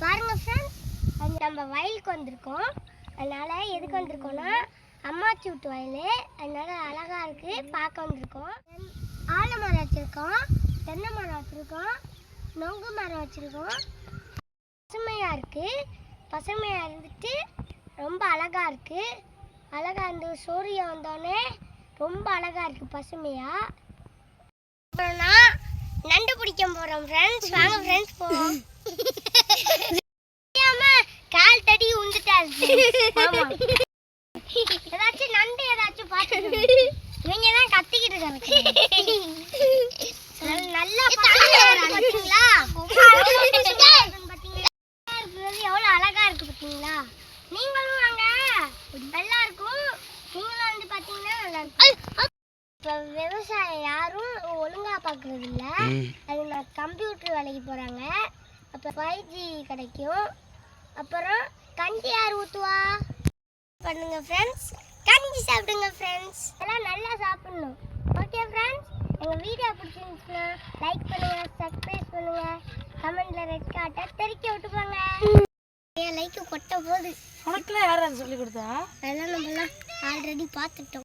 பாருங்க ஃப்ரெண்ட்ஸ், நம்ம வயலுக்கு வந்திருக்கோம். அதனால எதுக்கு வந்திருக்கோம்னா அம்மாச்சி வீட்டு வயல். அதனால அழகா இருக்கு, பார்க்க வந்திருக்கோம். ஆலமரம் வச்சிருக்கோம், தென்னை மரம் வச்சிருக்கோம், நொங்கு மரம் வச்சிருக்கோம். பசுமையா இருக்கு. பசுமையா இருந்துட்டு ரொம்ப அழகா இருக்கு. அழகா இந்த சூரியன் வந்தோடனே ரொம்ப அழகா இருக்கு பசுமையா. அப்புறம்னா நண்டு பிடிக்க போறோம் ஃப்ரெண்ட்ஸ். வாங்க ஃப்ரெண்ட்ஸ் போவோம். கால் தடி உந்துட்டாரு. ஏதாச்சும் நண்டு ஏதாச்சும் பார்த்து இவங்க தான் கத்திக்கிட்டு இருக்காங்க. நல்லா பார்த்தீங்களா? எவ்வளோ அழகா இருக்கு பார்த்தீங்களா? நீங்களும் வாங்க, நல்லா இருக்கும். நீங்களும் வந்து பார்த்தீங்கன்னா நல்லா இருக்கும். இப்போ விவசாயம் யாரும் ஒழுங்காக பார்க்குறது இல்லை. அது நான் கம்ப்யூட்டர் வேலைக்கு போகிறாங்க. அப்போ 5G கிடைக்கும். அப்புறம் கஞ்சி யார் ஊற்றுவா? பண்ணுங்க ஃப்ரெண்ட்ஸ், கஞ்சி சாப்பிடுங்க ஃப்ரெண்ட்ஸ். எல்லாம் நல்லா சாப்பிடணும். ஓகே ஃப்ரெண்ட்ஸ், எங்கள் வீடியோ பிடிச்சிருந்துச்சுன்னா லைக் பண்ணுங்கள், சப்ஸ்கிரைப் பண்ணுங்கள், கமெண்ட்டில் ரெட் கார்ட்டை தெரிக்க விட்டுப்பாங்க. லைக்கு கொட்ட போகுது. உனக்குலாம் யாரும் சொல்லி கொடுத்தா? அதெல்லாம் நம்மளாம் ஆல்ரெடி பார்த்துட்டோம்.